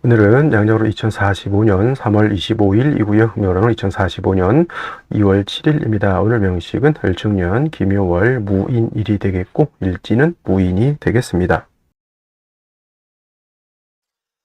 오늘은 양력으로 2045년 3월 25일이고요. 음력으로는 2045년 2월 7일입니다. 오늘 명식은 을충년, 김효월, 무인일이 되겠고 일지는 무인이 되겠습니다.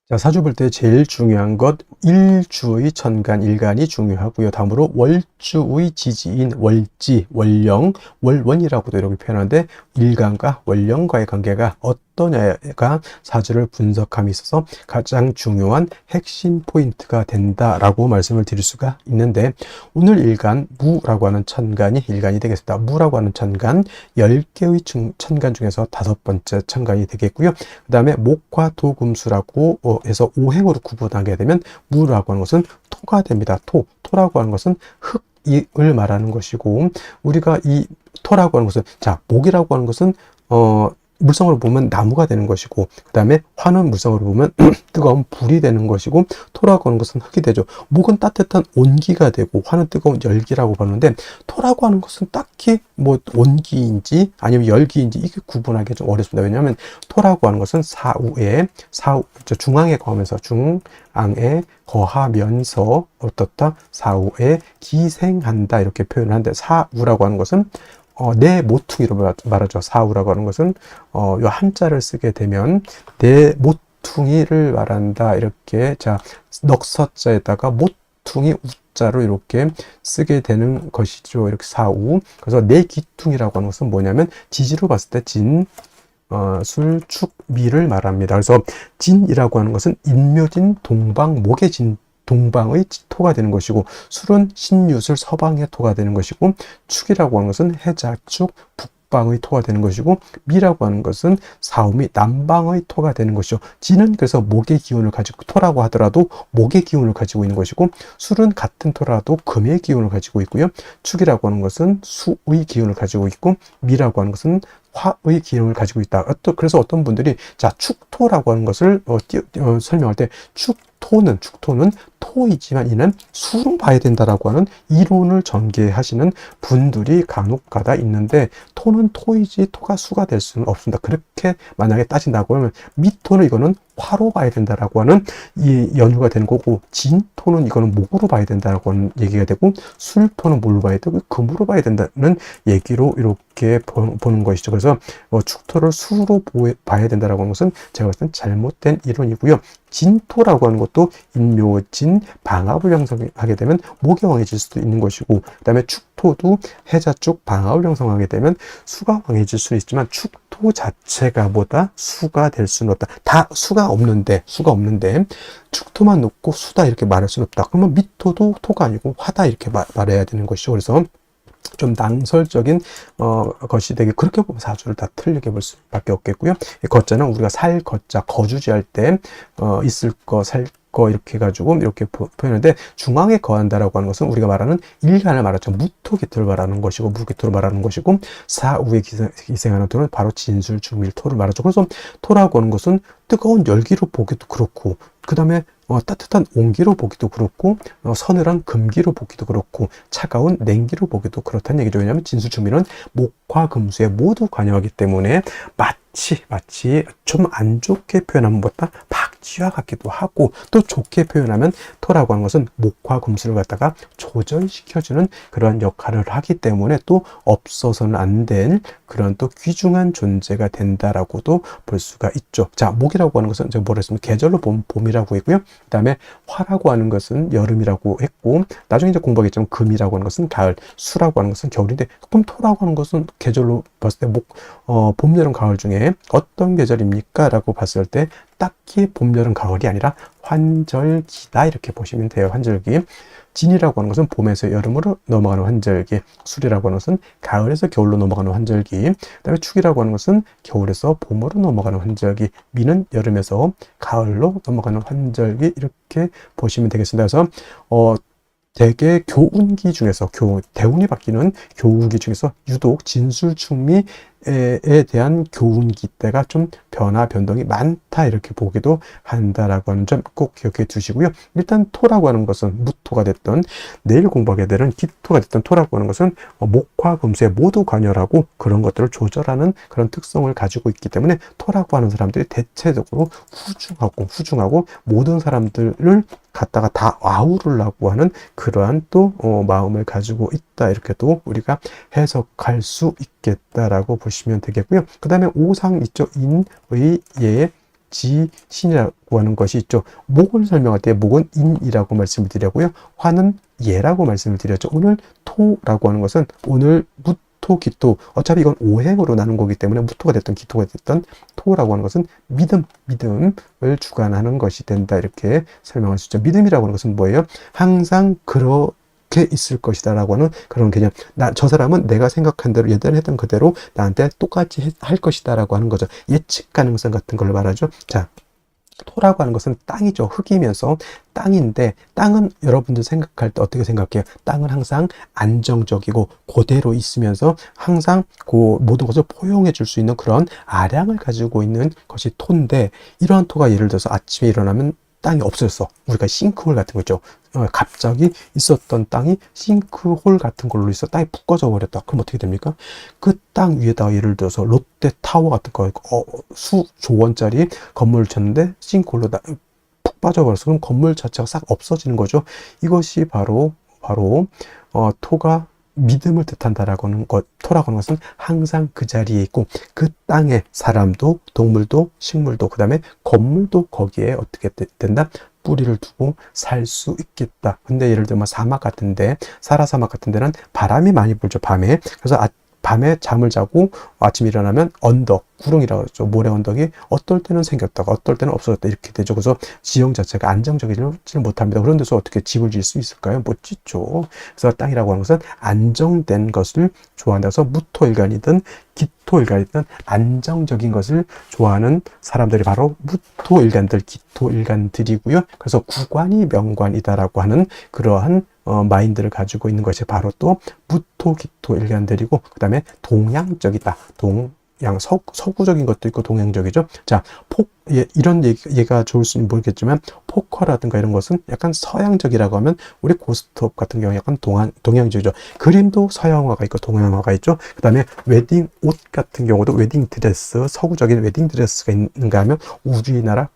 자, 사주 볼 때 제일 중요한 것 일주의 천간, 일간이 중요하고요. 다음으로 월주의 지지인 월지, 월령, 월원이라고도 이렇게 표현하는데 일간과 월령과의 관계가 어떠냐가 사주를 분석함에 있어서 가장 중요한 핵심 포인트가 된다라고 말씀을 드릴 수가 있는데 오늘 일간 무라고 하는 천간이 일간이 되겠습니다. 무라고 하는 천간 10개의 천간 중에서 5번째 천간이 되겠고요. 그 다음에 목화 토금수라고 해서 오행으로 구분하게 되면 무라고 하는 것은 토가 됩니다. 토라고 하는 것은 흙을 말하는 것이고 우리가 이 토라고 하는 것은 자 목이라고 하는 것은 물성으로 보면 나무가 되는 것이고 그 다음에 화는 물성으로 보면 뜨거운 불이 되는 것이고 토라고 하는 것은 흙이 되죠. 목은 따뜻한 온기가 되고 화는 뜨거운 열기라고 보는데 토라고 하는 것은 딱히 뭐 온기인지 아니면 열기인지 이게 구분하기 좀 어렵습니다. 왜냐하면 토라고 하는 것은 중앙에 거하면서 중앙에 거하면서 어떻다 사후에 기생한다 이렇게 표현하는데 사우라고 하는 것은 내 모퉁이로 말하죠. 사우라고 하는 것은 요 한자를 쓰게 되면 내 모퉁이를 말한다. 이렇게 자 넉서자에다가 모퉁이 우자로 이렇게 쓰게 되는 것이죠. 이렇게 사우. 그래서 내 기퉁이라고 하는 것은 뭐냐면 지지로 봤을 때 진, 술, 축, 미를 말합니다. 그래서 진이라고 하는 것은 인묘진, 동방, 목의 진 동방의 토가 되는 것이고 술은 신유술 서방의 토가 되는 것이고 축이라고 하는 것은 해자축 북방의 토가 되는 것이고 미라고 하는 것은 사음이 남방의 토가 되는 것이죠. 진은 그래서 목의 기운을 가지고 토라고 하더라도 목의 기운을 가지고 있는 것이고 술은 같은 토라도 금의 기운을 가지고 있고요. 축이라고 하는 것은 수의 기운을 가지고 있고 미라고 하는 것은 화의 기운을 가지고 있다. 그래서 어떤 분들이 자 축토라고 하는 것을 설명할 때 축토는 토이지만 이는 수로 봐야 된다라고 하는 이론을 전개하시는 분들이 간혹가다 있는데 토는 토이지 토가 수가 될 수는 없습니다. 그렇게 만약에 따진다고 하면 미토는 이거는 화로 봐야 된다라고 하는 이 연유가 되는 거고 진토는 이거는 목으로 봐야 된다라고 하는 얘기가 되고 술토는 뭘로 봐야 되고 금으로 봐야 된다는 얘기로 이렇게 보는 것이죠. 그래서 축토를 수로 봐야 된다라고 하는 것은 제가 봤을 땐 잘못된 이론이고요. 진토라고 하는 것도 인묘진 방압을 형성하게 되면 목이 왕해질 수도 있는 것이고 그 다음에 축토도 해자 쪽 방압을 형성하게 되면 수가 왕해질 수는 있지만 축토 자체가 뭐다? 수가 될 수는 없다. 다 수가 없는데 축토만 놓고 수다 이렇게 말할 수는 없다. 그러면 미토도 토가 아니고 화다 이렇게 말해야 되는 것이죠. 그래서 좀 낭설적인 것이 되게 그렇게 보면 사주를 다 틀리게 볼 수밖에 없겠고요. 거자는 우리가 살 거자 거주지할 때 있을 거 살 거 이렇게 해가지고 이렇게 표현하는데 중앙에 거한다라고 하는 것은 우리가 말하는 일간을 말하죠. 무토기토를 말하는 것이고 무기토를 말하는 것이고 사후에 기생하는 토는 바로 진술 중밀토를 말하죠. 그래서 토라고 하는 것은 뜨거운 열기로 보기도 그렇고 그 다음에 따뜻한 온기로 보기도 그렇고 서늘한 금기로 보기도 그렇고 차가운 냉기로 보기도 그렇다는 얘기죠. 왜냐하면 진수충밀은 목화 금수에 모두 관여하기 때문에 마치 좀 안 좋게 표현하면 뭐다 박쥐와 같기도 하고 또 좋게 표현하면 토라고 하는 것은 목화 금수를 갖다가 조절시켜주는 그런 역할을 하기 때문에 또 없어서는 안 될 그런 또 귀중한 존재가 된다라고도 볼 수가 있죠. 자, 목이라고 하는 것은 제가 뭐라 했으면 계절로 보면 봄이라고 했고요. 그 다음에 화라고 하는 것은 여름이라고 했고 나중에 이제 공부하겠지만 금이라고 하는 것은 가을, 수라고 하는 것은 겨울인데 그럼 토라고 하는 것은 계절로 봤을 때 봄, 여름, 가을 중에 어떤 계절입니까? 라고 봤을 때 딱히 봄, 여름, 가을이 아니라 환절기다 이렇게 보시면 돼요. 환절기. 진이라고 하는 것은 봄에서 여름으로 넘어가는 환절기, 술이라고 하는 것은 가을에서 겨울로 넘어가는 환절기, 그 다음에 축이라고 하는 것은 겨울에서 봄으로 넘어가는 환절기, 미는 여름에서 가을로 넘어가는 환절기 이렇게 보시면 되겠습니다. 그래서 대개 교운기 중에서 대운이 바뀌는 교운기 중에서 유독 진술충미 대한 교훈기 때가 좀 변동이 많다 이렇게 보기도 한다라고 하는 점 꼭 기억해 두시고요. 일단 토라고 하는 것은 무토가 됐던 내일 공부하게 되는 기토가 됐던 토라고 하는 것은 목화 금수에 모두 관여하고 그런 것들을 조절하는 그런 특성을 가지고 있기 때문에 토라고 하는 사람들이 대체적으로 후중하고 모든 사람들을 갖다가 다 아우르려고 하는 그러한 또 마음을 가지고 있다 이렇게 또 우리가 해석할 수 있겠다라고 보시면 되겠고요. 그 다음에 오상 있죠. 인의 예 지 신이라고 하는 것이 있죠. 목을 설명할 때 목은 인이라고 말씀을 드렸고요. 화는 예라고 말씀을 드렸죠. 오늘 토라고 하는 것은 오늘 무토 기토, 어차피 이건 오행으로 나눈 거기 때문에 무토가 됐던 기토가 됐던 토라고 하는 것은 믿음을 주관하는 것이 된다 이렇게 설명할 수 있죠. 믿음이라고 하는 것은 뭐예요? 항상 그렇게 있을 것이다 라고 하는 그런 개념. 저 사람은 내가 생각한 대로 예전에 했던 그대로 나한테 똑같이 할 것이다 라고 하는 거죠. 예측 가능성 같은 걸 말하죠. 자, 토라고 하는 것은 땅이죠. 흙이면서 땅인데, 땅은 여러분들 생각할 때 어떻게 생각해요? 땅은 항상 안정적이고 그대로 있으면서 항상 그 모든 것을 포용해 줄 수 있는 그런 아량을 가지고 있는 것이 토인데, 이러한 토가 예를 들어서 아침에 일어나면 땅이 없어졌어. 우리가 싱크홀 같은 거 있죠. 갑자기 있었던 땅이 싱크홀 같은 걸로 있어 땅이 푹 꺼져 버렸다. 그럼 어떻게 됩니까? 그 땅 위에다가 예를 들어서 롯데타워 같은 거 수조 원짜리 건물을 쳤는데 싱크홀로 푹 빠져버렸어. 그럼 건물 자체가 싹 없어지는 거죠. 이것이 바로 토가 믿음을 뜻한다라고 하는 것, 토라고 하는 것은 항상 그 자리에 있고 그 땅에 사람도 동물도 식물도 그 다음에 건물도 거기에 어떻게 된다? 뿌리를 두고 살 수 있겠다. 근데 예를 들면 사막 같은데, 사라사막 같은 데는 바람이 많이 불죠, 밤에. 그래서 밤에 잠을 자고 아침에 일어나면 언덕, 구릉이라고 하죠. 모래 언덕이 어떨 때는 생겼다가 어떨 때는 없어졌다 이렇게 되죠. 그래서 지형 자체가 안정적이지 못합니다. 그런 데서 어떻게 집을 지을 수 있을까요? 못 짓죠. 그래서 땅이라고 하는 것은 안정된 것을 좋아한다. 그래서 무토일간이든 기토일간이든 안정적인 것을 좋아하는 사람들이 바로 무토일간들, 기토일간들이고요. 그래서 구관이 명관이다라고 하는 그러한 마인드를 가지고 있는 것이 바로 또 무토, 기토 일간들이고, 그 다음에 동양적이다. 서구적인 것도 있고 동양적이죠. 자, 이런 얘가 좋을지는 모르겠지만 포커라든가 이런 것은 약간 서양적이라고 하면 우리 고스톱 같은 경우 약간 동양적이죠. 그림도 서양화가 있고 동양화가 있죠. 그 다음에 웨딩 옷 같은 경우도 웨딩 드레스, 서구적인 웨딩 드레스가 있는가 하면 우리나라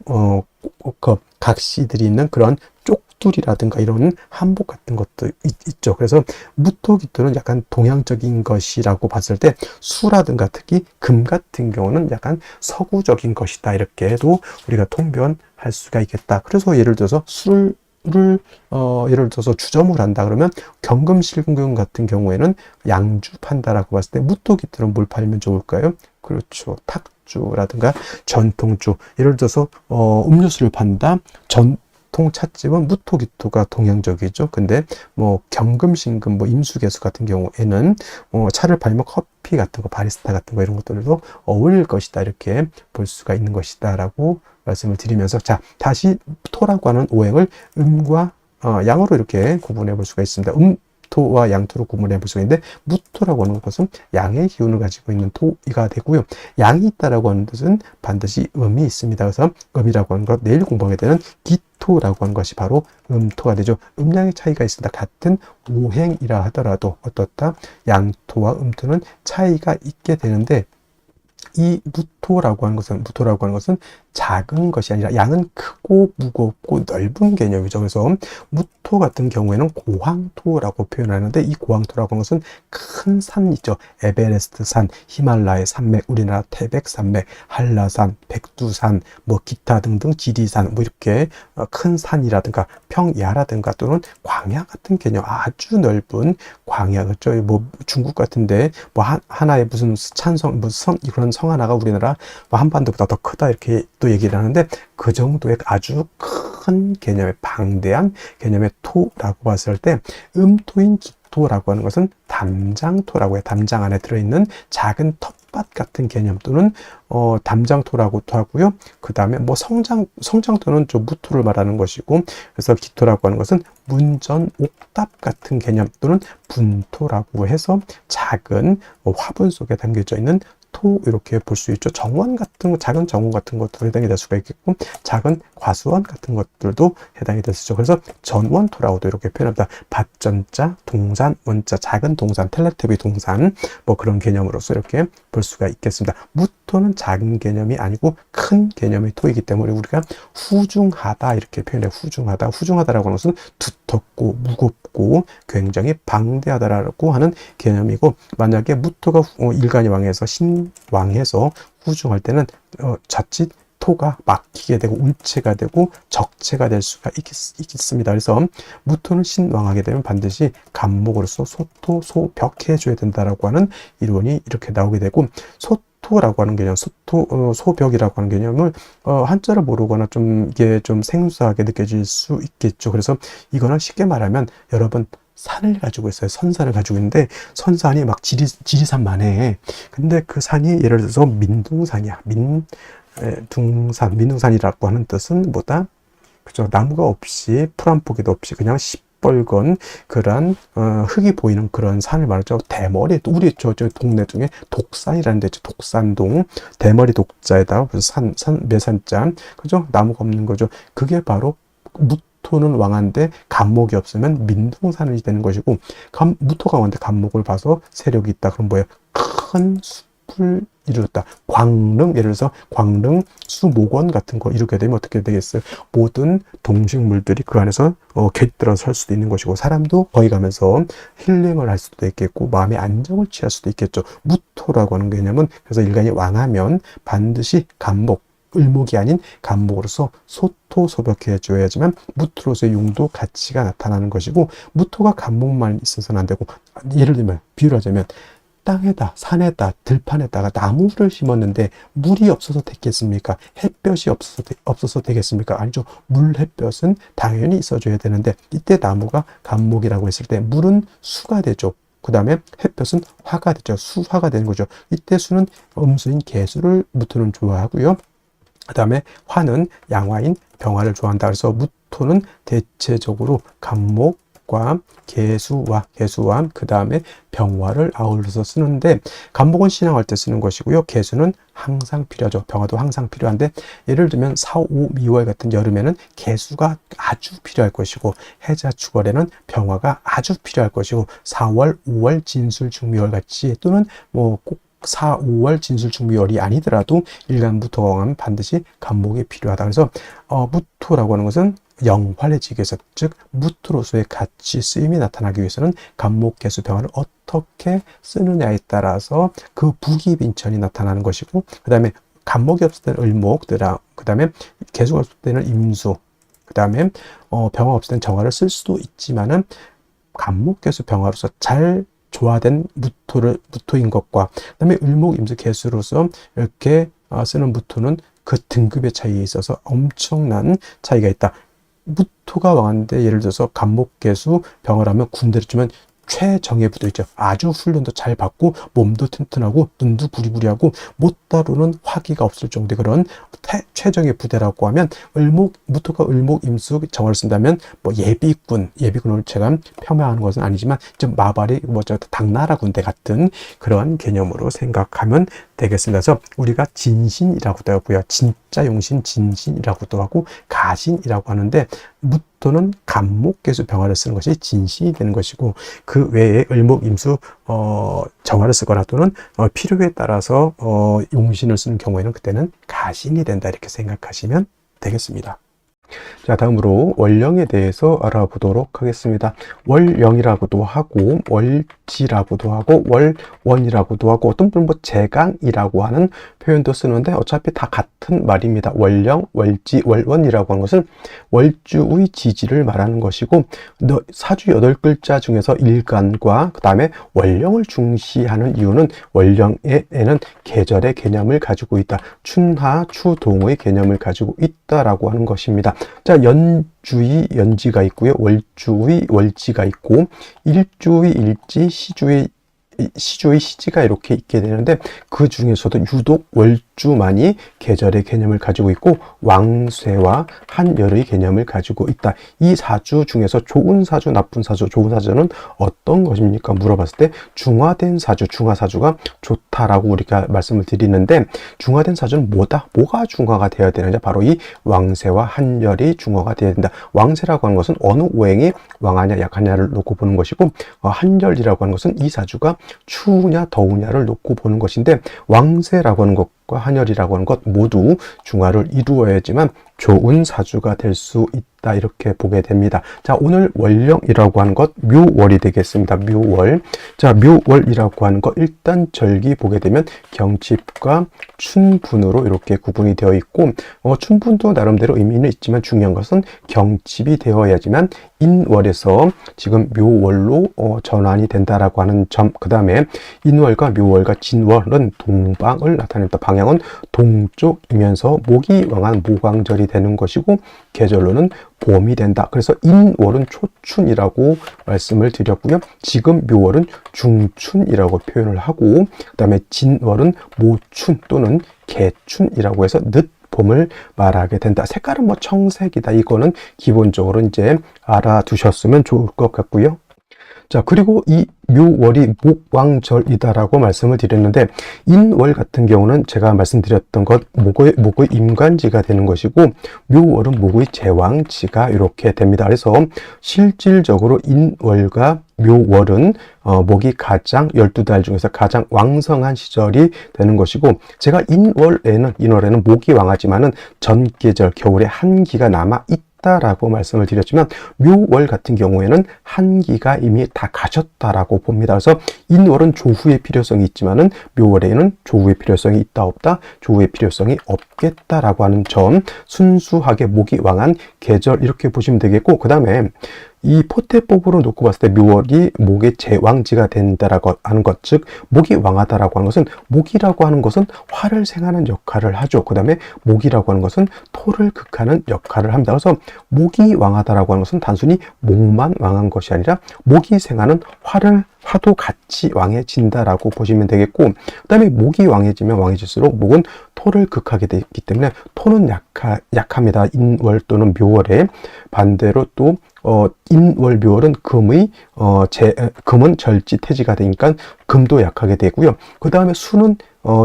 각시들이 있는 그런 쪽둘이라든가 이런 한복 같은 것도 있죠. 그래서 무토기토는 약간 동양적인 것이라고 봤을 때 수라든가 특히 금 같은 경우는 약간 서구적인 것이다 이렇게도 우리가 통변할 수가 있겠다. 그래서 예를 들어서 술을 예를 들어서 주점을 한다 그러면 경금실금 같은 경우에는 양주 판다라고 봤을 때 무토기토는 뭘 팔면 좋을까요? 그렇죠. 탁주라든가 전통주. 예를 들어서 음료수를 판다. 전통 찻집은 무토기토가 동양적이죠. 근데 경금신금 임수개수 같은 경우에는 차를 팔면 커피 같은 거, 바리스타 같은 거 이런 것들도 어울릴 것이다 이렇게 볼 수가 있는 것이다라고 말씀을 드리면서, 자, 다시 토라고 하는 오행을 음과 양으로 이렇게 구분해 볼 수가 있습니다. 토와 양토로 구분해 볼 수가 있는데, 무토라고 하는 것은 양의 기운을 가지고 있는 토가 되고요. 양이 있다라고 하는 뜻은 반드시 음이 있습니다. 그래서 음이라고 하는 것, 내일 공부하게 되는 기토라고 하는 것이 바로 음토가 되죠. 음양의 차이가 있습니다. 같은 오행이라 하더라도 어떻다? 양토와 음토는 차이가 있게 되는데, 이 무토라고 하는 것은 작은 것이 아니라 양은 크고 무겁고 넓은 개념이죠. 그래서 무토 같은 경우에는 고황토라고 표현하는데, 이 고황토라고 하는 것은 큰 산 있죠. 에베레스트 산, 히말라야 산맥, 우리나라 태백산맥, 한라산, 백두산, 기타 등등 지리산, 이렇게 큰 산이라든가 평야라든가 또는 광야 같은 개념, 아주 넓은 광야, 그렇죠. 중국 같은데 하나의 무슨 찬성, 무슨 그런 성 하나가 우리나라 한반도보다 더 크다 이렇게 또 얘기를 하는데, 그 정도의 아주 큰 개념의 방대한 개념의 토라고 봤을 때, 음토인 기토라고 하는 것은 담장토라고 해요. 담장 안에 들어있는 작은 텃밭 같은 개념 또는 담장토라고도 하고요. 그 다음에 성장토는 좀 무토를 말하는 것이고, 그래서 기토라고 하는 것은 문전 옥답 같은 개념 또는 분토라고 해서 작은 화분 속에 담겨져 있는 무토 이렇게 볼 수 있죠. 정원 같은 거, 작은 정원 같은 것도 해당이 될 수가 있겠고, 작은 과수원 같은 것들도 해당이 될 수 있죠. 그래서 전원토라고도 이렇게 표현합니다. 밭전자, 동산, 원자, 작은 동산, 텔레토비 동산, 뭐 그런 개념으로서 이렇게 볼 수가 있겠습니다. 무토는 작은 개념이 아니고 큰 개념의 토이기 때문에 우리가 후중하다 이렇게 표현해요. 후중하다. 후중하다라고 하는 것은 두텁고 무겁고 굉장히 방대하다라고 하는 개념이고, 만약에 무토가 일간이 왕해서 신왕해서 후중할 때는 자칫 토가 막히게 되고 운체가 되고 적체가 될 수가 있겠습니다. 그래서 무토는 신왕하게 되면 반드시 간목으로서 소토, 소벽해 줘야 된다라고 하는 이론이 이렇게 나오게 되고, 소토라고 하는 개념, 소벽이라고 하는 개념을 한자를 모르거나 좀 이게 좀 생소하게 느껴질 수 있겠죠. 그래서 이거는 쉽게 말하면 여러분 산을 가지고 있어요. 선산을 가지고 있는데 선산이 막 지리산만해. 근데 그 산이 예를 들어서 민둥산이야. 민둥산이라고 하는 뜻은 뭐다? 그죠? 나무가 없이 풀 한 포기도 없이 그냥 시뻘건 그런 흙이 보이는 그런 산을 말하죠. 대머리, 우리 저 동네 중에 독산이라는 데 있죠. 독산동, 대머리 독자에다가 매산자, 그죠? 나무가 없는 거죠. 그게 바로 무토는 왕한데 간목이 없으면 민둥산이 되는 것이고, 무토가 왕한데 간목을 봐서 세력이 있다. 그럼 뭐예요? 큰 숲을 이루었다. 광릉, 예를 들어서 광릉 수목원 같은 거 이렇게 되면 어떻게 되겠어요? 모든 동식물들이 그 안에서 깃들어 설 수도 있는 것이고, 사람도 거기 가면서 힐링을 할 수도 있겠고 마음의 안정을 취할 수도 있겠죠. 무토라고 하는 개념은 그래서 일간이 왕하면 반드시 간목, 을목이 아닌 간목으로서 소토소벽해 줘야지만 무토로서의 용도 가치가 나타나는 것이고, 무토가 간목만 있어서는 안 되고, 예를 들면 비유를 하자면 땅에다, 산에다, 들판에다가 나무를 심었는데 물이 없어서 됐겠습니까? 햇볕이 없어서 되겠습니까? 아니죠. 물, 햇볕은 당연히 있어줘야 되는데, 이때 나무가 간목이라고 했을 때 물은 수가 되죠. 그 다음에 햇볕은 화가 되죠. 수화가 되는 거죠. 이때 수는 음수인 개수를 무토는 좋아하고요. 그 다음에 화는 양화인 병화를 좋아한다. 그래서 무토는 대체적으로 간목과 개수와 그 다음에 병화를 아울러서 쓰는데, 간목은 신앙할 때 쓰는 것이고요. 개수는 항상 필요하죠. 병화도 항상 필요한데, 예를 들면 4, 5, 미월 같은 여름에는 개수가 아주 필요할 것이고, 해자 축월에는 병화가 아주 필요할 것이고, 4월, 5월 진술 중미월 같이, 또는 꼭 4, 5월 진술중미월이 아니더라도 일간무토가 왕하면 반드시 간목이 필요하다. 그래서 무토라고 하는 것은 영활해지기 위해서, 즉 무토로서의 가치 쓰임이 나타나기 위해서는 간목, 개수, 병화를 어떻게 쓰느냐에 따라서 그 부기빈천이 나타나는 것이고, 그 다음에 간목이 없을 때는 을목, 그 다음에 개수가 없을 때는 임수, 그 다음에 병화 없을 때는 정화를 쓸 수도 있지만은 간목, 개수, 병화로서 잘 조화된 무토인 것과, 그 다음에 을목, 임수, 개수로서 이렇게 쓰는 무토는 그 등급의 차이에 있어서 엄청난 차이가 있다. 무토가 왕한데 예를 들어서 간목, 개수, 병화라면 군대를 주면 최정예 부대 있죠. 아주 훈련도 잘 받고 몸도 튼튼하고 눈도 부리부리하고 못 다루는 화기가 없을 정도의 그런 최정예 부대라고 하면, 무토가 을목, 임수, 정화를 쓴다면 예비군을 제가 폄하하는 것은 아니지만 좀 마발이 당나라 군대 같은 그런 개념으로 생각하면 되겠습니다. 그래서 우리가 진신이라고도 하고요, 진짜 용신 진신이라고도 하고 가신이라고 하는데, 무토는 간목, 개수, 병화를 쓰는 것이 진신이 되는 것이고, 그 외에 을목, 임수, 정화를 쓰거나 또는 필요에 따라서 용신을 쓰는 경우에는 그때는 가신이 된다, 이렇게 생각하시면 되겠습니다. 자, 다음으로 월령에 대해서 알아보도록 하겠습니다. 월령이라고도 하고 월지라고도 하고 월원이라고도 하고, 어떤 분은 제강이라고 하는 표현도 쓰는데 어차피 다 같은 말입니다. 월령, 월지, 월원이라고 하는 것은 월주의 지지를 말하는 것이고, 사주 8글자 중에서 일간과 그 다음에 월령을 중시하는 이유는 월령에는 계절의 개념을 가지고 있다. 춘하, 추동의 개념을 가지고 있다라고 하는 것입니다. 자, 연주의 연지가 있고요, 월주의 월지가 있고, 일주의 일지, 시주의 시조의 시지가 이렇게 있게 되는데 그 중에서도 유독 월주만이 계절의 개념을 가지고 있고 왕쇠와 한열의 개념을 가지고 있다. 이 사주 중에서 좋은 사주, 나쁜 사주, 좋은 사주는 어떤 것입니까? 물어봤을 때 중화된 사주, 중화사주가 좋다라고 우리가 말씀을 드리는데 중화된 사주는 뭐가 중화가 되어야 되느냐? 바로 이 왕쇠와 한열이 중화가 되어야 된다. 왕쇠라고 하는 것은 어느 오행이 왕하냐 약하냐를 놓고 보는 것이고 한열이라고 하는 것은 이 사주가 추우냐 더우냐를 놓고 보는 것인데 왕쇠라고 하는 것과 한열이라고 하는 것 모두 중화를 이루어야지만 좋은 사주가 될 수 있다 이렇게 보게 됩니다. 자, 오늘 월령이라고 하는 것 묘월이 되겠습니다. 묘월. 자, 묘월이라고 하는 것 일단 절기 보게 되면 경칩과 춘분으로 이렇게 구분이 되어 있고 춘분도 나름대로 의미는 있지만 중요한 것은 경칩이 되어야지만 인월에서 지금 묘월로 전환이 된다라고 하는 점. 그 다음에 인월과 묘월과 진월은 동방을 나타낸다. 방향은 동쪽이면서 목이 왕한 모광절이 되는 것이고 계절로는 봄이 된다. 그래서 인월은 초춘이라고 말씀을 드렸고요. 지금 묘월은 중춘이라고 표현을 하고 그 다음에 진월은 모춘 또는 개춘이라고 해서 늦봄을 말하게 된다. 색깔은 뭐 청색이다. 이거는 기본적으로 이제 알아두셨으면 좋을 것 같고요. 자, 그리고 이 묘월이 목왕절이다라고 말씀을 드렸는데 인월 같은 경우는 제가 말씀드렸던 것 목의 임관지가 되는 것이고 묘월은 목의 제왕지가 이렇게 됩니다. 그래서 실질적으로 인월과 묘월은 목이 가장 12달 중에서 가장 왕성한 시절이 되는 것이고 제가 인월에는 목이 왕하지만은 전계절 겨울에 한기가 남아 있다라고 말씀을 드렸지만 묘월 같은 경우에는 한기가 이미 다 가졌다라고 봅니다. 그래서 인월은 조후의 필요성이 있지만은 묘월에는 조후의 필요성이 있다 없다 조후의 필요성이 없겠다라고 하는 점 순수하게 목이 왕한 계절 이렇게 보시면 되겠고 그 다음에 이 포태법으로 놓고 봤을 때 묘월이 목의 제왕지가 된다라고 하는 것, 즉 목이 왕하다라고 하는 것은 목이라고 하는 것은 화를 생하는 역할을 하죠. 그 다음에 목이라고 하는 것은 토를 극하는 역할을 합니다. 그래서 목이 왕하다라고 하는 것은 단순히 목만 왕한 것이 아니라 목이 생하는 화도 같이 왕해진다라고 보시면 되겠고 그 다음에 목이 왕해지면 왕해질수록 목은 토를 극하게 되기 때문에 토는 약합니다. 인월 또는 묘월에 반대로 또 인월 묘월은 금은 절지태지가 되니까 금도 약하게 되고요. 그 다음에 수는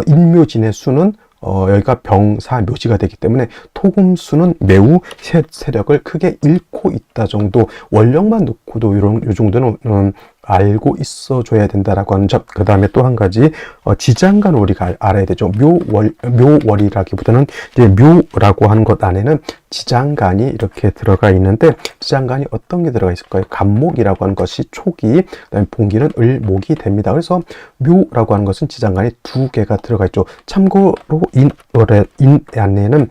인묘진의 수는 여기가 병사 묘지가 되기 때문에 토금수는 매우 세력을 크게 잃고 있다 정도 월령만 놓고도 요 정도는 알고 있어줘야 된다라고 하는 점. 그 다음에 또 한 가지 지장간을 우리가 알아야 되죠. 묘월이라기보다는 이제 묘라고 하는 것 안에는 지장간이 이렇게 들어가 있는데 지장간이 어떤 게 들어가 있을까요? 간목이라고 하는 것이 초기, 그다음에 봉기는 을목이 됩니다. 그래서 묘라고 하는 것은 지장간이 두 개가 들어가 있죠. 참고로 인 안에는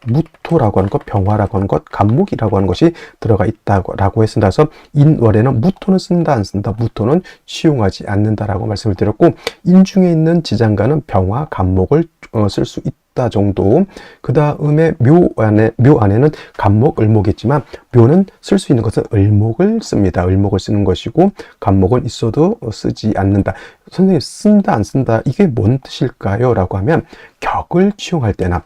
무토라고 하는 것, 병화라고 하는 것, 간목이라고 하는 것이 들어가 있다고 했습니다. 그래서 인월에는 무토는 쓴다 안 쓴다, 무토는 시용하지 않는다라고 말씀을 드렸고 인중에 있는 지장간은 병화, 간목을 쓸 수 있다 정도. 그 다음에 묘 안에는 간목, 을목이지만 묘는 쓸 수 있는 것은 을목을 씁니다. 을목을 쓰는 것이고 간목은 있어도 쓰지 않는다. 선생님 쓴다 안 쓴다 이게 뭔 뜻일까요? 라고 하면 격을 치용할 때나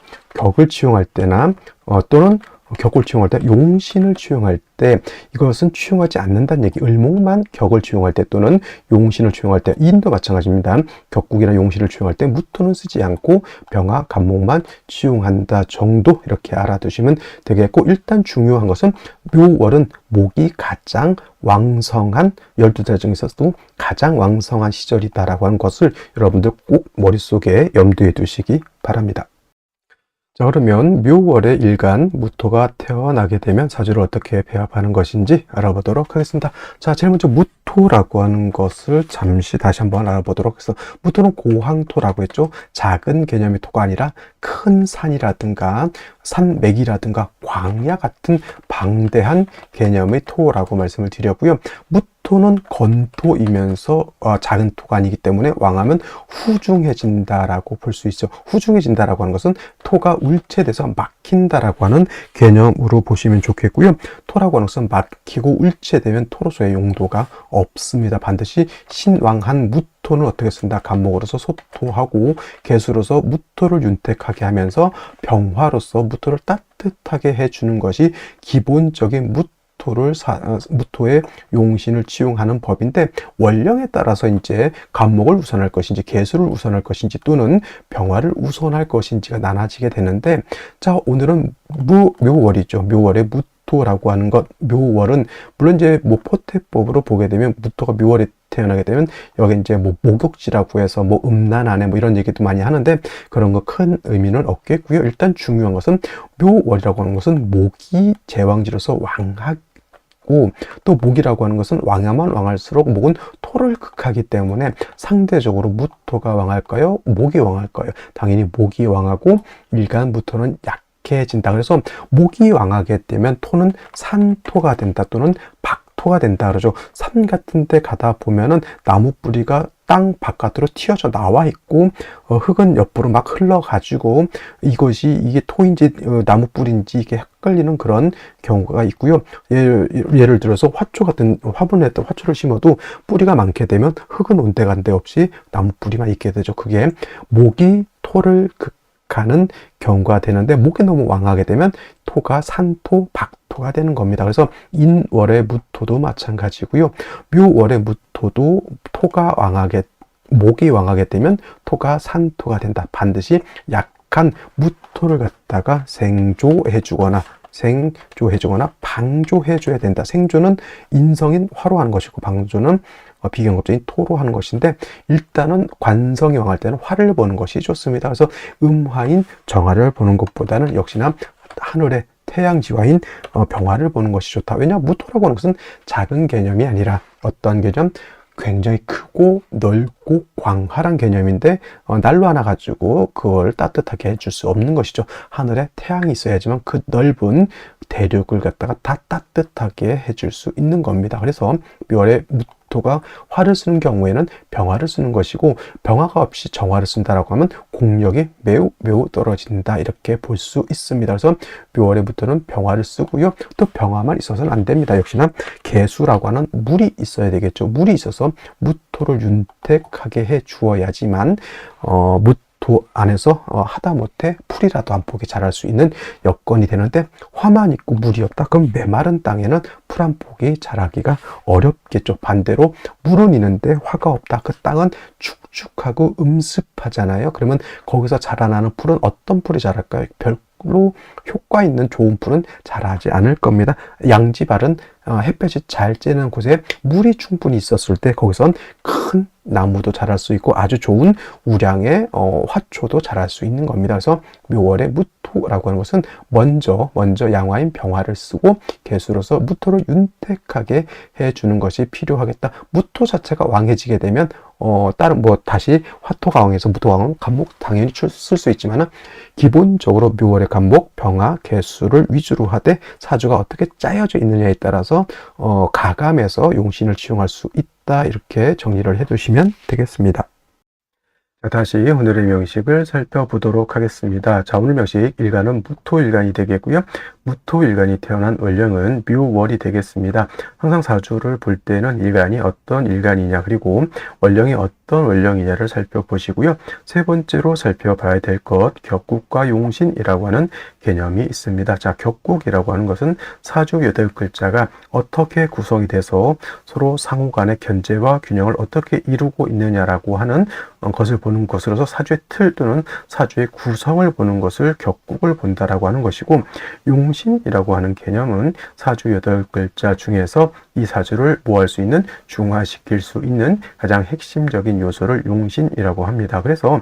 또는 격을 치용할 때 용신을 치용할 때 이것은 치용하지 않는다는 얘기. 을목만 격을 치용할 때 또는 용신을 치용할 때 인도 마찬가지입니다. 격국이나 용신을 치용할 때 무토는 쓰지 않고 병화, 간목만 치용한다 정도 이렇게 알아두시면 되겠고 일단 중요한 것은 묘월은 목이 가장 왕성한 12달 중에서도 가장 왕성한 시절이다라고 하는 것을 여러분들 꼭 머릿속에 염두에 두시기 바랍니다. 자, 그러면 묘월의 일간 무토가 태어나게 되면 사주를 어떻게 배합하는 것인지 알아보도록 하겠습니다. 자, 제일 먼저 무토라고 하는 것을 잠시 다시 한번 알아보도록 해서 무토는 고황토라고 했죠. 작은 개념의 토가 아니라 큰 산이라든가 산맥이라든가 광야 같은 방대한 개념의 토라고 말씀을 드렸고요. 무토는 건토이면서 작은 토가 아니기 때문에 왕하면 후중해진다라고 볼 수 있죠. 후중해진다라고 하는 것은 토가 울체돼서 막힌다라고 하는 개념으로 보시면 좋겠고요. 토라고 하는 것은 막히고 울체되면 토로서의 용도가 없습니다. 반드시 신왕한 무토는 어떻게 쓴다? 간목으로서 소토하고 개수로서 무토를 윤택하게 하면서 병화로서 무토를 따뜻하게 해주는 것이 기본적인 무토의 용신을 치용하는 법인데, 원령에 따라서 이제 간목을 우선할 것인지 개수를 우선할 것인지 또는 병화를 우선할 것인지가 나눠지게 되는데, 자, 오늘은 묘월이죠. 묘월의 무토라고 하는 것. 묘월은 물론 이제 포태법으로 보게 되면 무토가 묘월에 태어나게 되면 여기 이제 목욕지라고 해서 음란하네 이런 얘기도 많이 하는데, 그런 거 큰 의미는 없겠고요. 일단 중요한 것은 묘월이라고 하는 것은 목이 제왕지로서 왕하고, 또 목이라고 하는 것은 왕하면 왕할수록 목은 토를 극하기 때문에 상대적으로 무토가 왕할까요? 목이 왕할까요? 당연히 목이 왕하고 일간 무토는 약해진다. 그래서 목이 왕하게 되면 토는 산토가 된다 또는 박토가 된다 그러죠. 산 같은 데 가다 보면은 나무 뿌리가 땅 바깥으로 튀어져 나와 있고, 흙은 옆으로 막 흘러가지고 이게 토인지 나무 뿌리인지 이게 헷갈리는 그런 경우가 있고요. 예를 들어서 화초 같은 화분에다 화초를 심어도 뿌리가 많게 되면 흙은 온데간데 없이 나무 뿌리만 있게 되죠. 그게 목이 토를 극하는 경우가 되는데, 목이 너무 왕하게 되면 토가 산토, 박토가 되는 겁니다. 그래서 인월의 무토도 마찬가지고요. 묘월의 무토도 목이 왕하게 되면 토가 산토가 된다. 반드시 약한 무토를 갖다가 생조해주거나 방조해줘야 된다. 생조는 인성인 화로 하는 것이고, 방조는 비경급적인 토로 하는 것인데, 일단은 관성이 왕할 때는 화를 보는 것이 좋습니다. 그래서 음화인 정화를 보는 것보다는 역시나 하늘의 태양지화인 병화를 보는 것이 좋다. 왜냐? 무토라고 하는 것은 작은 개념이 아니라 어떤 개념? 굉장히 크고 넓고 광활한 개념인데, 날로 하나 가지고 그걸 따뜻하게 해줄 수 없는 것이죠. 하늘에 태양이 있어야지만 그 넓은 대륙을 갖다가 다 따뜻하게 해줄 수 있는 겁니다. 그래서 묘월에 무토가 화를 쓰는 경우에는 병화를 쓰는 것이고, 병화가 없이 정화를 쓴다라고 하면 공력이 매우 떨어진다, 이렇게 볼 수 있습니다. 그래서 묘월의 무토는 병화를 쓰고요. 또 병화만 있어서는 안 됩니다. 역시나 개수라고 하는 물이 있어야 되겠죠. 물이 있어서 무토를 윤택하게 해 주어야지만 무토 안에서 하다못해 풀이라도 한 폭이 자랄 수 있는 여건이 되는데, 화만 있고 물이 없다? 그럼 메마른 땅에는 풀 한 폭이 자라기가 어렵겠죠. 반대로 물은 있는데 화가 없다. 그 땅은 축축하고 음습하잖아요. 그러면 거기서 자라나는 풀은 어떤 풀이 자랄까요? 별로 효과 있는 좋은 풀은 자라지 않을 겁니다. 양지발은 햇볕이 잘 쬐는 곳에 물이 충분히 있었을 때 거기선 큰 나무도 자랄 수 있고 아주 좋은 우량의 화초도 자랄 수 있는 겁니다. 그래서 묘월의 무토라고 하는 것은 먼저 양화인 병화를 쓰고 개수로서 무토를 윤택하게 해주는 것이 필요하겠다. 무토 자체가 왕해지게 되면 다른 다시 화토가 왕해서 무토가 왕은 간목 당연히 쓸 수 있지만은, 기본적으로 묘월의 간목, 병화, 개수를 위주로 하되 사주가 어떻게 짜여져 있느냐에 따라서 가감해서 용신을 치용할 수 있다, 이렇게 정리를 해두시면 되겠습니다. 자, 다시 오늘의 명식을 살펴보도록 하겠습니다. 자, 오늘 명식 일간은 무토일간이 되겠고요. 무토일간이 태어난 월령은 묘월이 되겠습니다. 항상 사주를 볼 때는 일간이 어떤 일간이냐, 그리고 월령이 어떤 월령이냐를 살펴보시고요. 세 번째로 살펴봐야 될 것, 격국과 용신이라고 하는 개념이 있습니다. 자, 격국이라고 하는 것은 사주 8글자가 어떻게 구성이 돼서 서로 상호 간의 견제와 균형을 어떻게 이루고 있느냐라고 하는 것을 보는 것으로서 사주의 틀 또는 사주의 구성을 보는 것을 격국을 본다라고 하는 것이고, 용신이라고 하는 개념은 사주 8글자 중에서 이 사주를 모할 수 있는, 중화시킬 수 있는 가장 핵심적인 요소를 용신이라고 합니다. 그래서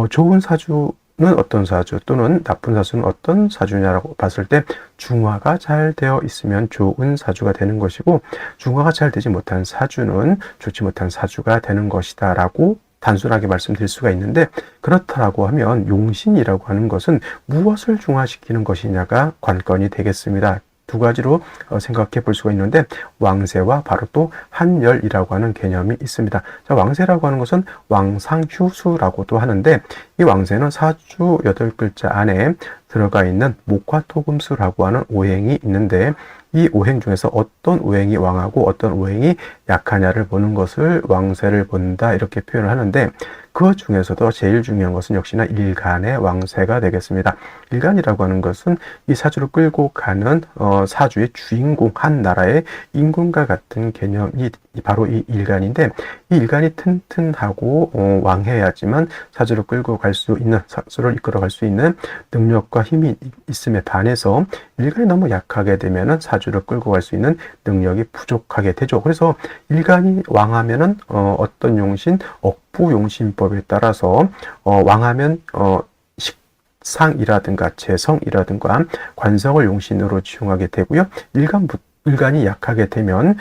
좋은 사주는 어떤 사주 또는 나쁜 사주는 어떤 사주냐라고 봤을 때 중화가 잘 되어 있으면 좋은 사주가 되는 것이고, 중화가 잘 되지 못한 사주는 좋지 못한 사주가 되는 것이다 라고 단순하게 말씀드릴 수가 있는데, 그렇다라고 하면 용신이라고 하는 것은 무엇을 중화시키는 것이냐가 관건이 되겠습니다. 두 가지로 생각해 볼 수가 있는데, 왕세와 바로 또 한열이라고 하는 개념이 있습니다. 자, 왕세라고 하는 것은 왕상휴수라고도 하는데, 이 왕세는 사주 8글자 안에 들어가 있는 목화토금수라고 하는 오행이 있는데, 이 오행 중에서 어떤 오행이 왕하고 어떤 오행이 약하냐를 보는 것을 왕세를 본다, 이렇게 표현을 하는데, 그 중에서도 제일 중요한 것은 역시나 일간의 왕세가 되겠습니다. 일간이라고 하는 것은 이 사주를 끌고 가는 사주의 주인공, 한 나라의 임금과 같은 개념이 바로 이 일간인데, 이 일간이 튼튼하고 왕해야지만 사주를 끌고 갈 수 있는, 사주를 이끌어 갈 수 있는 능력과 힘이 있음에 반해서 일간이 너무 약하게 되면은 사주를 끌고 갈 수 있는 능력이 부족하게 되죠. 그래서 일간이 왕하면은 어떤 용신, 억부용신법에 따라서 왕하면 식상이라든가 재성이라든가 관성을 용신으로 지용하게 되고요. 일간이 약하게 되면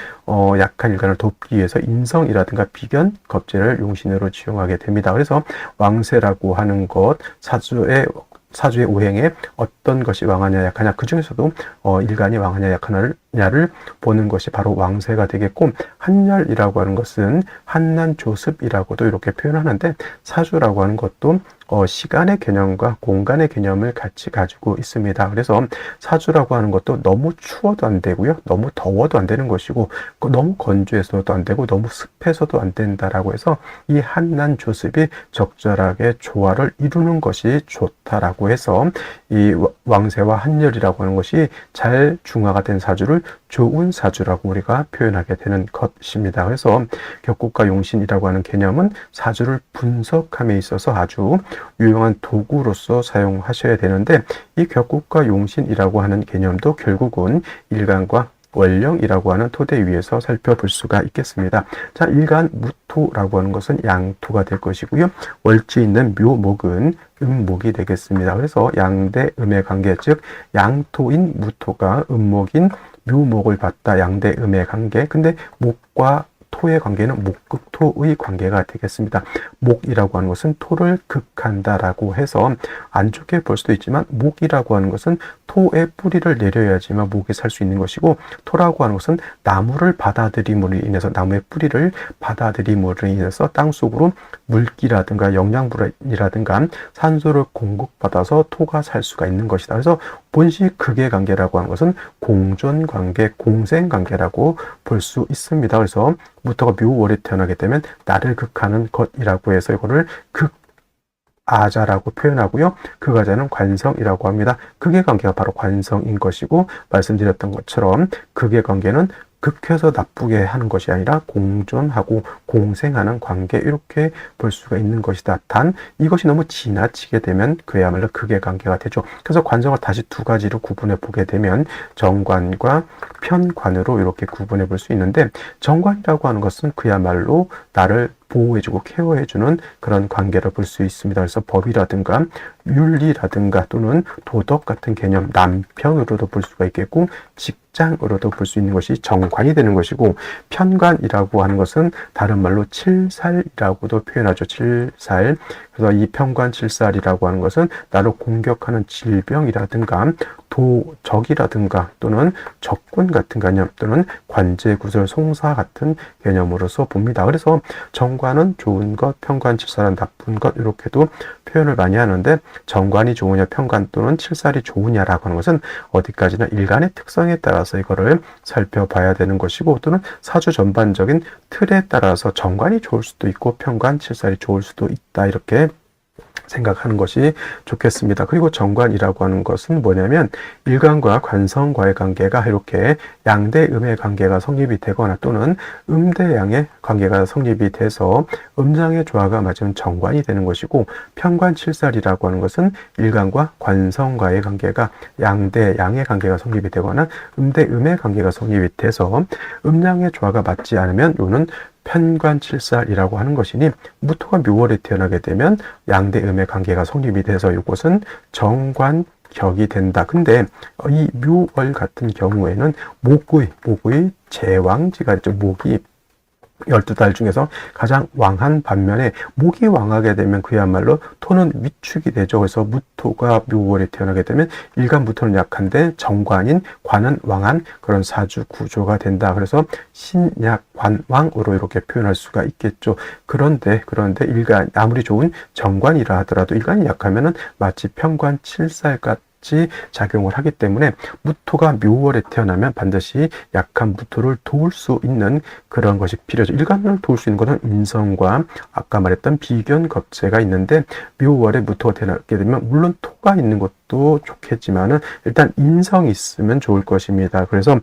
약한 일간을 돕기 위해서 인성이라든가 비견, 겁재를 용신으로 지용하게 됩니다. 그래서 왕세라고 하는 것, 사주의 오행에 어떤 것이 왕하냐 약하냐, 그 중에서도 일간이 왕하냐 약하냐를 보는 것이 바로 왕세가 되겠고, 한열이라고 하는 것은 한난조습이라고도 이렇게 표현하는데, 사주라고 하는 것도 시간의 개념과 공간의 개념을 같이 가지고 있습니다. 그래서 사주라고 하는 것도 너무 추워도 안 되고요, 너무 더워도 안 되는 것이고, 너무 건조해서도 안 되고 너무 습해서도 안 된다라고 해서 이 한난조습이 적절하게 조화를 이루는 것이 좋다라고 해서 이 왕세와 한열이라고 하는 것이 잘 중화가 된 사주를 좋은 사주라고 우리가 표현하게 되는 것입니다. 그래서 격국과 용신이라고 하는 개념은 사주를 분석함에 있어서 아주 유용한 도구로서 사용하셔야 되는데, 이 격국과 용신이라고 하는 개념도 결국은 일간과 월령이라고 하는 토대 위에서 살펴볼 수가 있겠습니다. 자, 일간 무토라고 하는 것은 양토가 될 것이고요. 월지 있는 묘목은 음목이 되겠습니다. 그래서 양대 음의 관계, 즉 양토인 무토가 음목인 묘목을 받다, 양대 음의 관계. 근데 목과 토의 관계는 목극토의 관계가 되겠습니다. 목이라고 하는 것은 토를 극한다라고 해서 안 좋게 볼 수도 있지만, 목이라고 하는 것은 토의 뿌리를 내려야지만 목이 살 수 있는 것이고, 토라고 하는 것은 나무를 받아들임으로 인해서, 나무의 뿌리를 받아들임으로 인해서 땅속으로 물기라든가 영양분이라든가 산소를 공급받아서 토가 살 수가 있는 것이다. 그래서 본식 극의 관계라고 하는 것은 공존 관계, 공생 관계라고 볼 수 있습니다. 그래서 무토가 묘월에 태어나게 되면 나를 극하는 것이라고 해서 이거를 극아자라고 표현하고요. 극아자는 관성이라고 합니다. 극의 관계가 바로 관성인 것이고, 말씀드렸던 것처럼 극의 관계는 극해서 나쁘게 하는 것이 아니라 공존하고 공생하는 관계, 이렇게 볼 수가 있는 것이다. 단 이것이 너무 지나치게 되면 그야말로 극의 관계가 되죠. 그래서 관성을 다시 두 가지로 구분해 보게 되면 정관과 편관으로 이렇게 구분해 볼 수 있는데, 정관이라고 하는 것은 그야말로 나를 보호해주고 케어해주는 그런 관계를 볼 수 있습니다. 그래서 법이라든가 윤리라든가 또는 도덕 같은 개념, 남편으로도 볼 수가 있겠고, 직장으로도 볼 수 있는 것이 정관이 되는 것이고, 편관이라고 하는 것은 다른 말로 칠살이라고도 표현하죠. 칠살. 그래서 이 편관 칠살이라고 하는 것은 나를 공격하는 질병이라든가 적이라든가 또는 적군 같은 개념, 또는 관제구설 송사 같은 개념으로서 봅니다. 그래서 정관은 좋은 것, 편관 칠살은 나쁜 것, 이렇게도 표현을 많이 하는데, 정관이 좋으냐 편관 또는 칠살이 좋으냐라고 하는 것은 어디까지나 일간의 특성에 따라서 이거를 살펴봐야 되는 것이고, 또는 사주 전반적인 틀에 따라서 정관이 좋을 수도 있고 편관 칠살이 좋을 수도 있다, 이렇게 생각하는 것이 좋겠습니다. 그리고 정관이라고 하는 것은 뭐냐면, 일간과 관성과의 관계가 이렇게 양대 음의 관계가 성립이 되거나 또는 음대 양의 관계가 성립이 돼서 음장의 조화가 맞으면 정관이 되는 것이고, 편관칠살이라고 하는 것은 일간과 관성과의 관계가 양대 양의 관계가 성립이 되거나 음대 음의 관계가 성립이 돼서 음양의 조화가 맞지 않으면 이거는 편관칠살이라고 하는 것이니, 무토가 묘월에 태어나게 되면 양대음의 관계가 성립이 돼서 이것은 정관격이 된다. 근데 이 묘월 같은 경우에는 목의 제왕지가 있죠. 목이 12달 중에서 가장 왕한 반면에 목이 왕하게 되면 그야말로 토는 위축이 되죠. 그래서 무토가 묘월에 태어나게 되면 일간무토는 약한데 정관인 관은 왕한 그런 사주 구조가 된다. 그래서 신약관왕으로 이렇게 표현할 수가 있겠죠. 그런데 일간 아무리 좋은 정관이라 하더라도 일간이 약하면은 마치 편관 칠살같 작용을 하기 때문에 무토가 묘월에 태어나면 반드시 약한 무토를 도울 수 있는 그런 것이 필요하죠. 일간을 도울 수 있는 것은 인성과 아까 말했던 비견 겁재가 있는데 묘월에 무토가 태어나게 되면 물론 토가 있는 것도 좋겠지만은 일단 인성이 있으면 좋을 것입니다. 그래서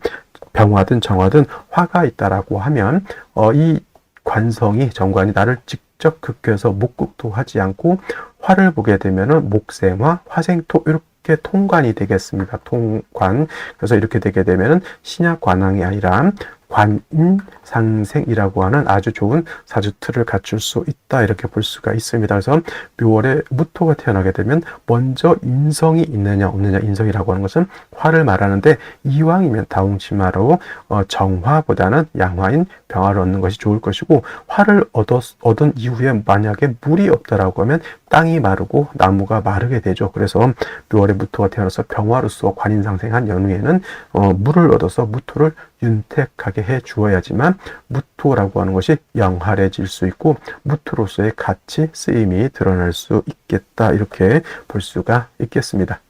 병화든 정화든 화가 있다라고 하면 이 관성이 정관이 나를 직접 극해서 목극토하지 않고 화를 보게 되면은 목생화, 화생토 이렇게 통관이 되겠습니다. 통관. 그래서 이렇게 되게 되면은 신약관왕이 아니라 관인상생이라고 하는 아주 좋은 사주틀을 갖출 수 있다 이렇게 볼 수가 있습니다. 그래서 묘월에 무토가 태어나게 되면 먼저 인성이 있느냐 없느냐, 인성이라고 하는 것은 화를 말하는데 이왕이면 다홍치마로 정화보다는 양화인 병화를 얻는 것이 좋을 것이고, 화를 얻은 이후에 만약에 물이 없다라고 하면 땅이 마르고 나무가 마르게 되죠. 그래서 묘월에 무토가 태어나서 병화로서 관인상생한 연후에는 물을 얻어서 무토를 윤택하게 해 주어야지만 무토라고 하는 것이 영활해질 수 있고 무토로서의 가치, 쓰임이 드러날 수 있겠다 이렇게 볼 수가 있겠습니다.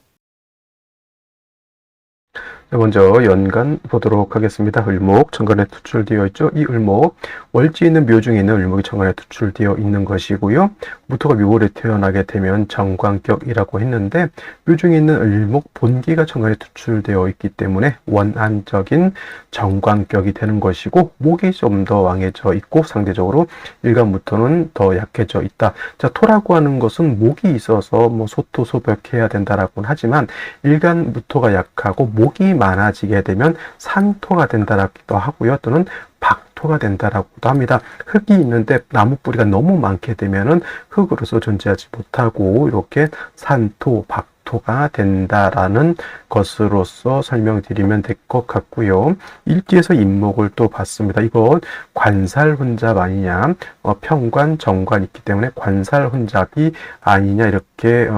먼저 연간 보도록 하겠습니다. 을목 정관에 투출되어 있죠. 이 을목 월지 있는 묘 중에 있는 을목이 정관에 투출되어 있는 것이고요. 무토가 묘월에 태어나게 되면 정관격이라고 했는데 묘 중에 있는 을목 본기가 정관에 투출되어 있기 때문에 원한적인 정관격이 되는 것이고 목이 좀 더 왕해져 있고 상대적으로 일간무토는 더 약해져 있다. 자, 토라고 하는 것은 목이 있어서 뭐 소토소벽해야 된다라고는 하지만 일간무토가 약하고 목이 많아지게 되면 상토가 된다라기도 하고요. 또는 박토가 된다라고도 합니다. 흙이 있는데 나무 뿌리가 너무 많게 되면은 흙으로서 존재하지 못하고 이렇게 산토, 박토가 된다라는 것으로서 설명드리면 될 것 같고요. 일기에서 인목을 또 봤습니다. 이거 관살혼잡 아니냐, 평관, 정관 있기 때문에 관살혼잡이 아니냐 이렇게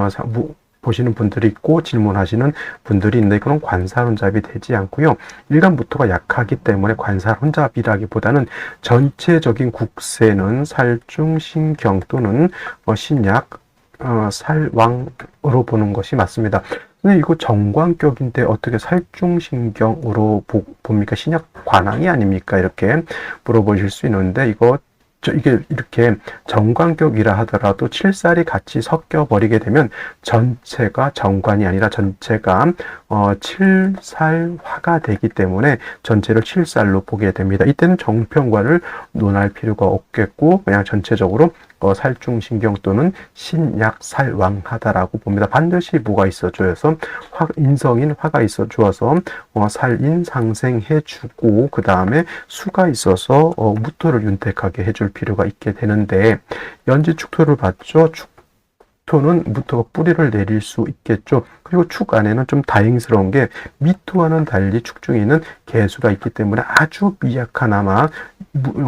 보시는 분들이 있고 질문하시는 분들이 있는데 그런 관살혼잡이 되지 않고요. 일간무토가 약하기 때문에 관살혼잡이라기보다는 전체적인 국세는 살중신경 또는 신약, 살왕으로 보는 것이 맞습니다. 근데 이거 정관격인데 어떻게 살중신경으로 봅니까? 신약 관왕이 아닙니까? 이렇게 물어보실 수 있는데 이게 이렇게 정관격이라 하더라도 칠살이 같이 섞여 버리게 되면 전체가 정관이 아니라 전체가 칠살화가 되기 때문에 전체를 칠살로 보게 됩니다. 이때는 정평관을 논할 필요가 없겠고 그냥 전체적으로 살중신경 또는 신약살왕하다라고 봅니다. 반드시 뭐가 있어줘서 인성인 화가 있어주어서 살인상생해주고 그 다음에 수가 있어서 무토를 윤택하게 해줄 필요가 있게 되는데 연지축토를 봤죠. 축토는 무토가 뿌리를 내릴 수 있겠죠. 그리고 축 안에는 좀 다행스러운 게 미토와는 달리 축 중에 있는 개수가 있기 때문에 아주 미약하나마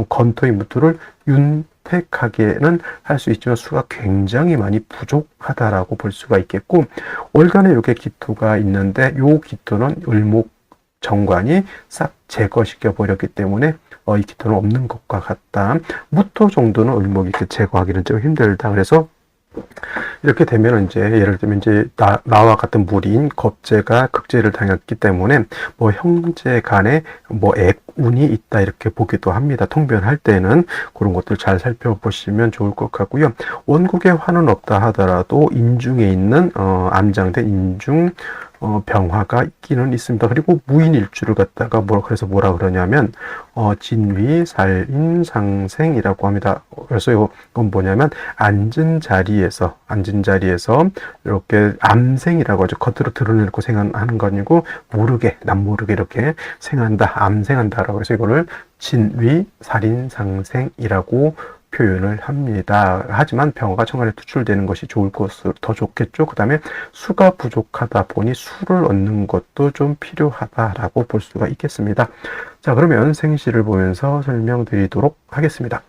건토의 무토를 윤택하게는 할 수 있지만 수가 굉장히 많이 부족하다라고 볼 수가 있겠고, 월간에 이렇게 기토가 있는데 요 기토는 을목 정관이 싹 제거시켜 버렸기 때문에 이 기토는 없는 것과 같다. 무토 정도는 을목이 제거하기는 좀 힘들다. 그래서 이렇게 되면 이제 예를 들면 이제 나와 같은 무리인 겁재가 극재를 당했기 때문에 뭐 형제 간에 뭐 액운이 있다 이렇게 보기도 합니다. 통변할 때는 그런 것들 잘 살펴보시면 좋을 것 같고요. 원국에 화는 없다 하더라도 인중에 있는 암장된 인중 병화가 있기는 있습니다. 그리고 무인일주를 갖다가 그래서 뭐라 그러냐면 진위 살인상생이라고 합니다. 그래서 이건 뭐냐면 앉은 자리에서 이렇게 암생이라고 하죠. 겉으로 드러내고 생하는 거 아니고 남모르게 이렇게 생한다, 암생한다라고 해서 이거를 진위 살인상생이라고 표현을 합니다. 하지만 병화가 천간에 투출되는 것이 좋을 것으로 더 좋겠죠. 그 다음에 수가 부족하다 보니 수를 얻는 것도 좀 필요하다라고 볼 수가 있겠습니다. 자, 그러면 생시를 보면서 설명드리도록 하겠습니다.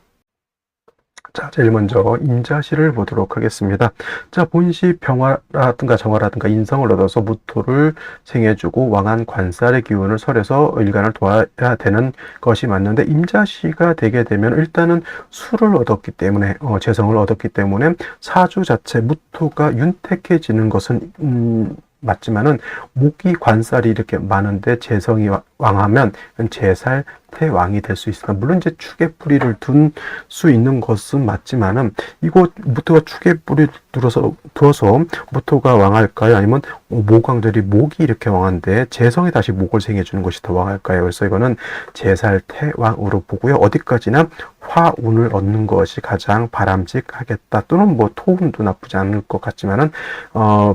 자, 제일 먼저 임자시를 보도록 하겠습니다. 자, 본시 병화라든가 정화라든가 인성을 얻어서 무토를 생해주고 왕한 관살의 기운을 설해서 일간을 도와야 되는 것이 맞는데, 임자시가 되게 되면 일단은 수를 얻었기 때문에 재성을 얻었기 때문에 사주 자체 무토가 윤택해지는 것은 맞지만은 목이 관살이 이렇게 많은데 재성이 왕하면 재살 태왕이 될 수 있으나, 물론 이제 축에 뿌리를 둔 수 있는 것은 맞지만은, 이거 무토가 축에 뿌리 두어서 무토가 왕할까요? 아니면 모광들이 목이 이렇게 왕한데 재성이 다시 목을 생해주는 것이 더 왕할까요? 그래서 이거는 재살 태왕으로 보고요. 어디까지나 화운을 얻는 것이 가장 바람직하겠다. 또는 뭐 토운도 나쁘지 않을 것 같지만은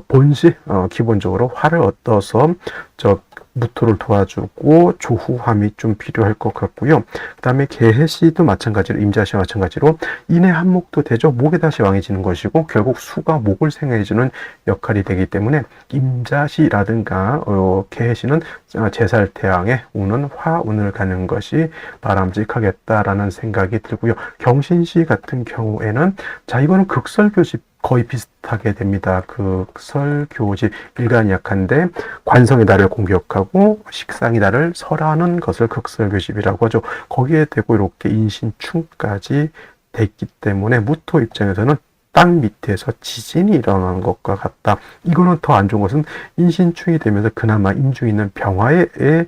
본시 기본적으로 화를 얻어서 무토를 도와주고 조후함이 좀 필요할 것 같고요. 그 다음에 개해시도 마찬가지로, 임자시와 마찬가지로 인의 한목도 되죠. 목에 다시 왕해지는 것이고 결국 수가 목을 생해주는 역할이 되기 때문에 임자시라든가 개해시는 제살태양의 운은 화운을 가는 것이 바람직하겠다라는 생각이 들고요. 경신시 같은 경우에는, 자, 이거는 극설교집 거의 비슷하게 됩니다. 극설교집, 일간이 약한데 관성의 달을 공격하고 식상의 달을 설하는 것을 극설교집이라고 하죠. 거기에 대고 이렇게 인신충까지 됐기 때문에 무토 입장에서는 땅 밑에서 지진이 일어나는 것과 같다. 이거는 더 안 좋은 것은 인신충이 되면서 그나마 인중 있는 병화에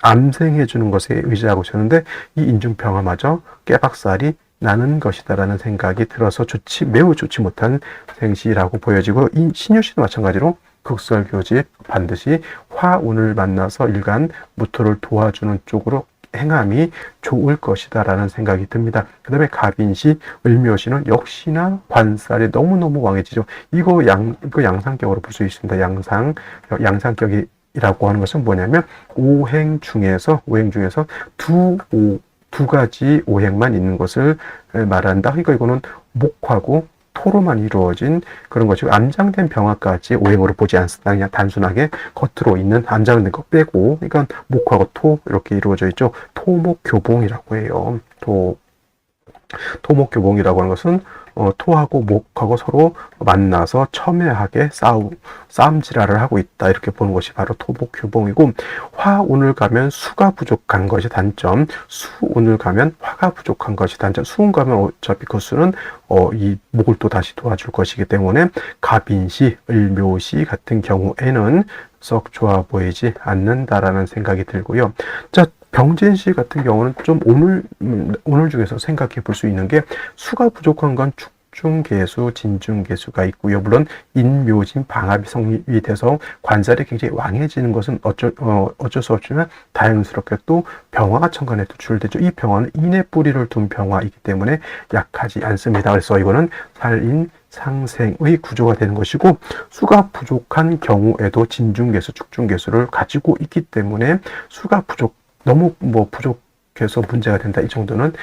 암생해 주는 것에 의지하고 있었는데, 이 인중 병화마저 깨박살이 나는 것이다라는 생각이 들어서 매우 좋지 못한 생시라고 보여지고, 이 신유시도 마찬가지로 극설교집 반드시 화운을 만나서 일간 무토를 도와주는 쪽으로 행함이 좋을 것이다라는 생각이 듭니다. 그 다음에 갑인시, 을묘시는 역시나 관살이 너무너무 왕해지죠. 이거 양상격으로 볼 수 있습니다. 양상격이라고 하는 것은 뭐냐면, 오행 중에서 두 가지 오행만 있는 것을 말한다. 그러니까 이거는 목하고 토로만 이루어진 그런 것이고, 암장된 병화까지 오행으로 보지 않습니다. 그냥 단순하게 겉으로 있는 암장된 거 빼고, 그러니까 목하고 토 이렇게 이루어져 있죠. 토목교봉이라고 해요. 토목교봉이라고 하는 것은 토하고 목하고 서로 만나서 첨예하게 싸움질화를 하고 있다, 이렇게 보는 것이 바로 토목교봉이고, 화운을 가면 수가 부족한 것이 단점, 수운을 가면 화가 부족한 것이 단점. 수운 가면 어차피 그 수는 이 목을 또 다시 도와줄 것이기 때문에 갑인시, 을묘시 같은 경우에는 썩 좋아 보이지 않는다라는 생각이 들고요. 자, 병진시 같은 경우는 좀 오늘 중에서 생각해 볼 수 있는 게, 수가 부족한 건 축중개수, 진중개수가 있고요. 물론 인묘진 방합이 성립이 돼서 관살이 굉장히 왕해지는 것은 어쩔 수 없지만, 다행스럽게 또 병화가 천간에 투출되죠. 이 병화는 인의 뿌리를 둔 병화이기 때문에 약하지 않습니다. 그래서 이거는 살인 상생의 구조가 되는 것이고, 수가 부족한 경우에도 진중개수, 축중개수를 가지고 있기 때문에 수가 너무 부족해서 문제가 된다, 이 정도는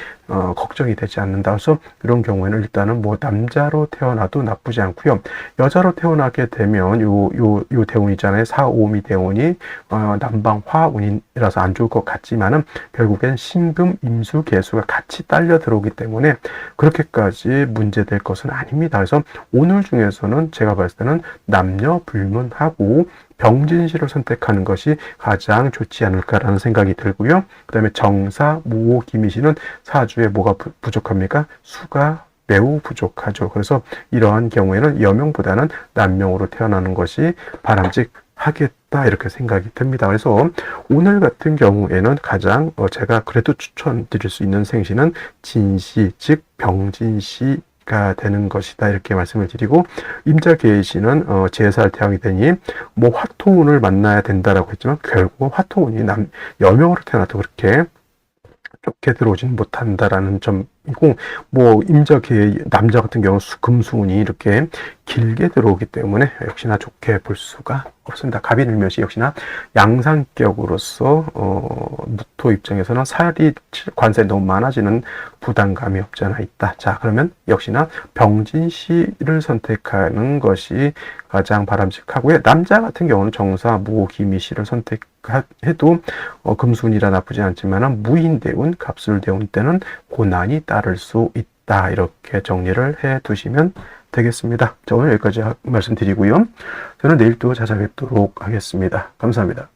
걱정이 되지 않는다. 그래서 이런 경우에는 일단은 남자로 태어나도 나쁘지 않고요. 여자로 태어나게 되면 요 대운이잖아요. 사오미 대운이 남방 화운이라서 안 좋을 것 같지만은, 결국엔 신금, 임수, 개수가 같이 딸려 들어오기 때문에 그렇게까지 문제될 것은 아닙니다. 그래서 오늘 중에서는 제가 봤을 때는 남녀 불문하고 병진시를 선택하는 것이 가장 좋지 않을까라는 생각이 들고요. 그 다음에 정사, 모, 기미시는 사주에 뭐가 부족합니까? 수가 매우 부족하죠. 그래서 이러한 경우에는 여명보다는 남명으로 태어나는 것이 바람직하겠다, 이렇게 생각이 듭니다. 그래서 오늘 같은 경우에는 가장 제가 그래도 추천드릴 수 있는 생시는 진시, 즉 병진시 가 되는 것이다, 이렇게 말씀을 드리고, 임자계시는 제살 태양이 되니 화토운을 만나야 된다라고 했지만, 결국 화토운이 여명으로 태어나도 그렇게 좋게 들어오지는 못한다라는 점이 있고, 뭐 임자계 남자 같은 경우 금수운이 이렇게 길게 들어오기 때문에 역시나 좋게 볼 수가 없습니다. 갑인일묘시 역시나 양상격으로서 무토 입장에서는 살이 관세에 너무 많아지는 부담감이 없지 않아 있다. 자, 그러면 역시나 병진시를 선택하는 것이 가장 바람직하고요. 남자 같은 경우는 정사, 무, 기미시를 선택해도 금수운이라 나쁘지 않지만 무인대운, 갑술대운 때는 고난이 따를 수 있다. 이렇게 정리를 해 두시면 되겠습니다. 자, 오늘 여기까지 말씀드리고요. 저는 내일 또 찾아뵙도록 하겠습니다. 감사합니다.